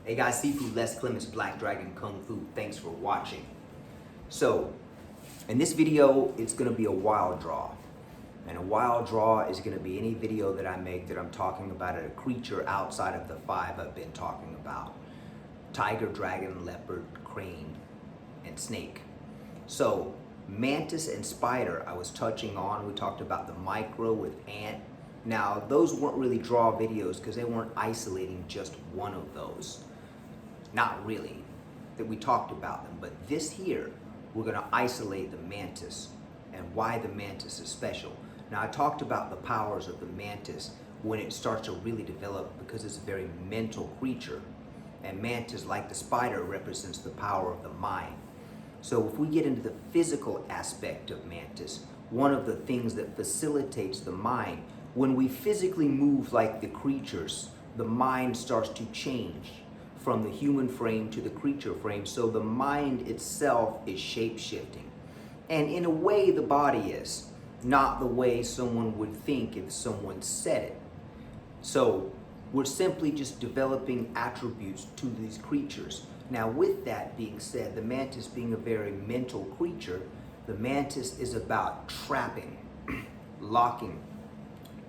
Hey guys, Seafood, Les Clements, Black Dragon Kung Fu. Thanks for watching. So, in this video, it's gonna be a wild draw. And a wild draw is gonna be any video that I make that I'm talking about a creature outside of the five I've been talking about. Tiger, dragon, leopard, crane, and snake. So, mantis and spider I was touching on. We talked about the micro with ant. Now, those weren't really draw videos because they weren't isolating just one of those. Not really, that we talked about them. But this here, we're gonna isolate the mantis and why the mantis is special. Now, I talked about the powers of the mantis when it starts to really develop because it's a very mental creature. And mantis, like the spider, represents the power of the mind. So if we get into the physical aspect of mantis, one of the things that facilitates the mind, when we physically move like the creatures, the mind starts to change from the human frame to the creature frame. So the mind itself is shape-shifting. And in a way, the body is, not the way someone would think if someone said it. So we're simply just developing attributes to these creatures. Now, with that being said, the mantis being a very mental creature, the mantis is about trapping, locking,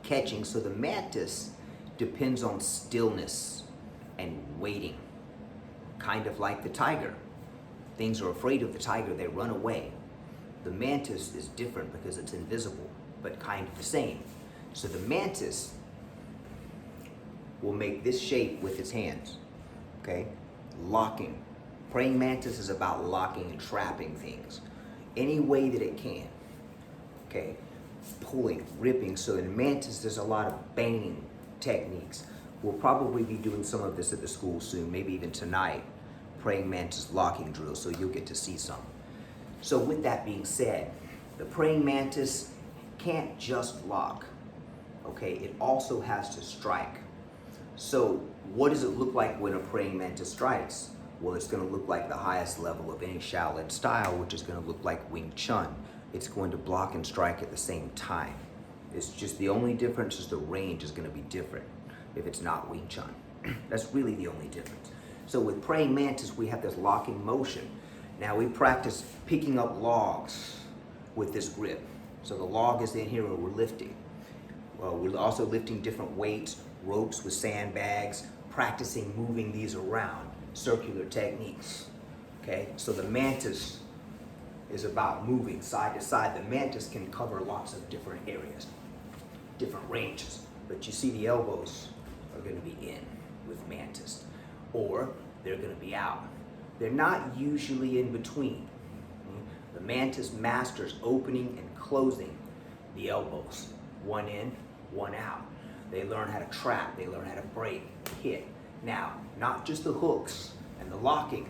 catching. So the mantis depends on stillness and waiting, kind of like the tiger. Things are afraid of the tiger, they run away. The mantis is different because it's invisible, but kind of the same. So the mantis will make this shape with its hands, okay? Locking. Praying mantis is about locking and trapping things any way that it can, okay? Pulling, ripping. So in mantis, there's a lot of banging techniques. We'll probably be doing some of this at the school soon, maybe even tonight, praying mantis locking drills, so you'll get to see some. So with that being said, the praying mantis can't just lock, okay? It also has to strike. So what does it look like when a praying mantis strikes? Well, it's gonna look like the highest level of any Shaolin style, which is gonna look like Wing Chun. It's going to block and strike at the same time. It's just the only difference is the range is gonna be different if it's not Wing Chun. That's really the only difference. So with praying mantis, we have this locking motion. Now we practice picking up logs with this grip. So the log is in here and we're lifting. Well, we're also lifting different weights, ropes with sandbags, practicing moving these around, circular techniques, okay? So the mantis is about moving side to side. The mantis can cover lots of different areas, different ranges, but you see the elbows are gonna be in with mantis, or they're gonna be out. They're not usually in between. The mantis masters opening and closing the elbows, one in, one out. They learn how to trap, they learn how to break, hit. Now, not just the hooks and the locking,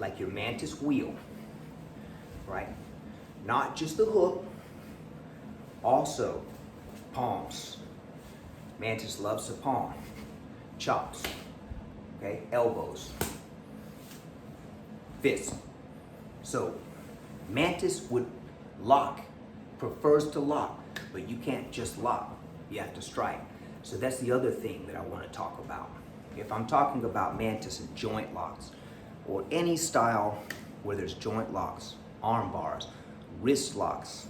like your mantis wheel, right? Not just the hook, also palms. Mantis loves to palm. Chops, okay? Elbows, fists. So, mantis would lock, prefers to lock, but you can't just lock, you have to strike. So that's the other thing that I want to talk about. If I'm talking about mantis and joint locks, or any style where there's joint locks, arm bars, wrist locks,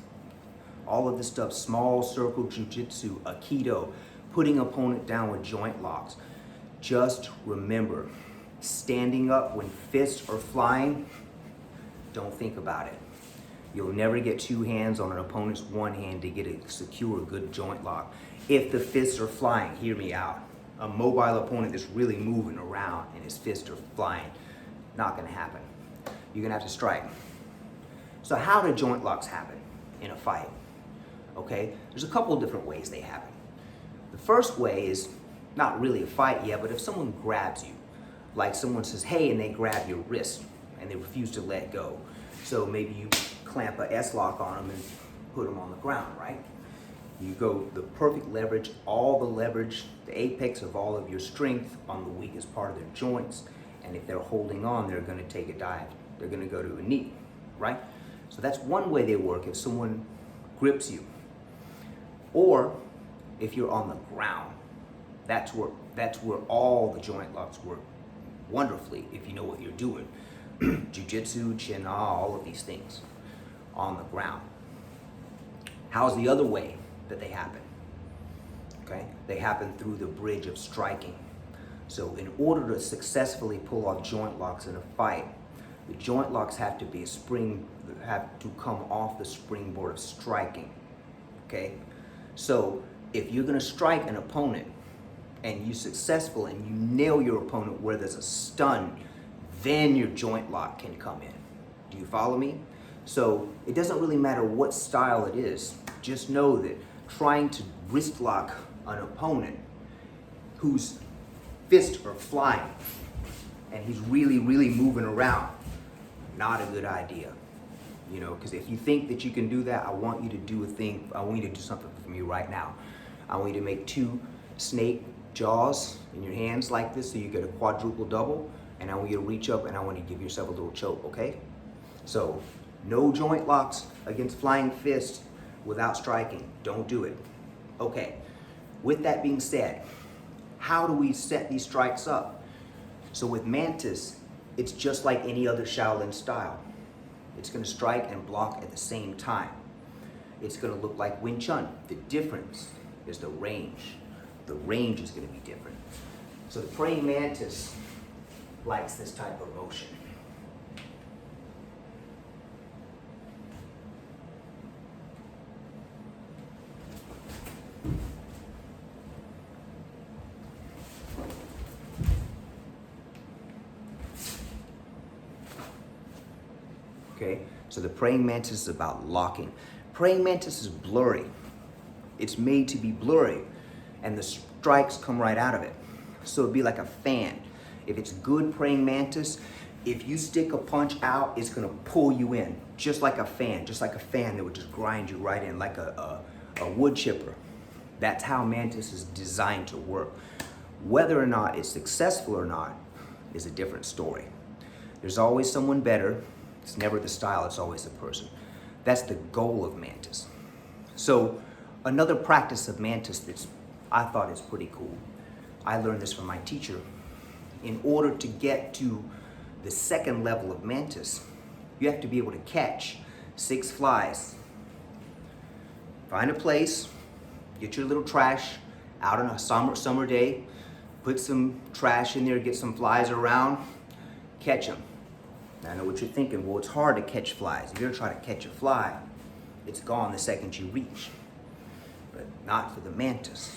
all of this stuff, small circle jujitsu, aikido, putting opponent down with joint locks. Just remember, standing up when fists are flying, don't think about it. You'll never get two hands on an opponent's one hand to get a secure, good joint lock. If the fists are flying, hear me out. A mobile opponent that's really moving around and his fists are flying, not gonna happen. You're gonna have to strike. So how do joint locks happen in a fight? Okay, there's a couple of different ways they happen. The first way is not really a fight yet, but if someone grabs you, like someone says, hey, and they grab your wrist and they refuse to let go. So maybe you clamp a S-lock on them and put them on the ground, right? You go the perfect leverage, all the leverage, the apex of all of your strength on the weakest part of their joints. And if they're holding on, they're gonna take a dive. They're gonna go to a knee, right? So that's one way they work if someone grips you. Or if you're on the ground, that's where all the joint locks work wonderfully if you know what you're doing. Jiu-jitsu, chin, all of these things on the ground. How's the other way that they happen? Okay, they happen through the bridge of striking. So in order to successfully pull off joint locks in a fight, the joint locks have to come off the springboard of striking. Okay, so if you're going to strike an opponent and you're successful and you nail your opponent where there's a stun, then your joint lock can come in. Do you follow me? So it doesn't really matter what style it is. Just know that trying to wrist lock an opponent whose fists are flying and he's really moving around, not a good idea. You know, because if you think that you can do that, I want you to do something for me right now. I want you to make 2 snake jaws in your hands like this so you get a quadruple double, and I want you to reach up and I want you to give yourself a little choke, okay? So, no joint locks against flying fists without striking. Don't do it. Okay, with that being said, how do we set these strikes up? So with Mantis, it's just like any other Shaolin style. It's going to strike and block at the same time. It's going to look like Wing Chun. The difference is the range. The range is going to be different. So the praying mantis likes this type of motion. Okay, so the praying mantis is about locking. Praying mantis is blurry. It's made to be blurry, and the strikes come right out of it. So it'd be like a fan. If it's good praying mantis, if you stick a punch out, it's gonna pull you in, just like a fan that would just grind you right in, like a wood chipper. That's how Mantis is designed to work. Whether or not it's successful or not is a different story. There's always someone better. It's never the style, it's always the person. That's the goal of Mantis. So another practice of Mantis that's I thought is pretty cool. I learned this from my teacher. In order to get to the second level of Mantis, you have to be able to catch 6 flies. Find a place, get your little trash out on a summer day, put some trash in there, get some flies around, catch them. Now I know what you're thinking, well, it's hard to catch flies. If you're trying to catch a fly, it's gone the second you reach. But not for the Mantis.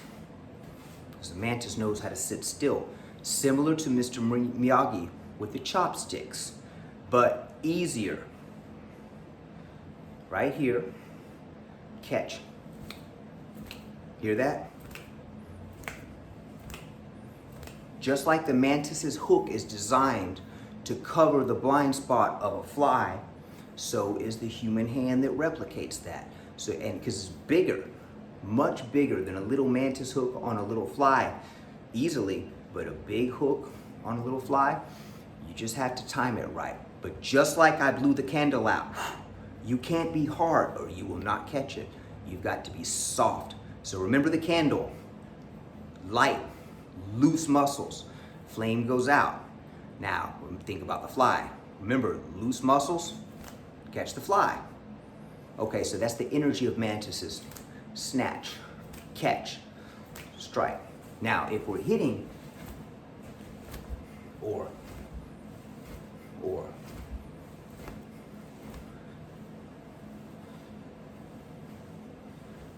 Because the Mantis knows how to sit still. Similar to Mr. Miyagi with the chopsticks, but easier. Right here, catch. Hear that? Just like the Mantis's hook is designed to cover the blind spot of a fly, so is the human hand that replicates that. So, and because it's bigger, much bigger than a little Mantis hook on a little fly, easily, but a big hook on a little fly, you just have to time it right. But just like I blew the candle out, you can't be hard or you will not catch it. You've got to be soft. So remember the candle, light, loose muscles, flame goes out. Now, think about the fly. Remember, loose muscles, catch the fly. Okay, so that's the energy of Mantises. Snatch, catch, strike. Now, if we're hitting, or,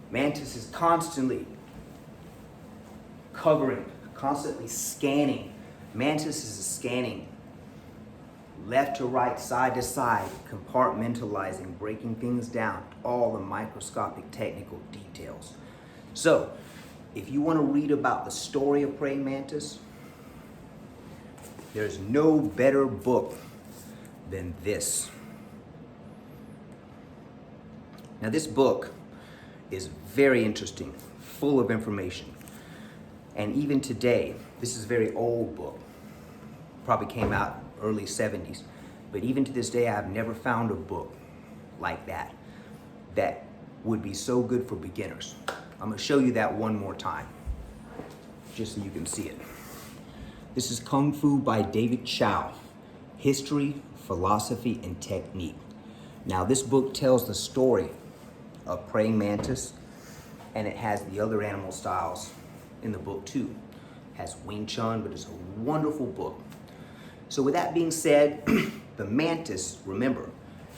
Mantis is constantly covering, constantly scanning. Mantis is scanning left to right, side to side, compartmentalizing, breaking things down, all the microscopic technical details. So, if you want to read about the story of praying mantis, there's no better book than this. Now this book is very interesting, full of information. And even today, this is a very old book, probably came out early 70s, but even to this day, I've never found a book like that that would be so good for beginners. I'm gonna show you that one more time, just so you can see it. This This is Kung Fu by David Chow, History, Philosophy, and Technique. Now this book tells the story of praying mantis, and it has the other animal styles in the book too. It has Wing Chun, but it's a wonderful book. So with that being said, the mantis, remember,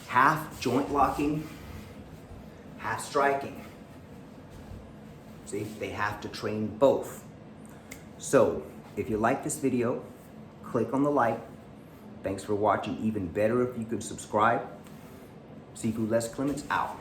half joint locking, half striking. See, they have to train both. So if you like this video, click on the like. Thanks for watching. Even better if you could subscribe. Seafood Les Clements out.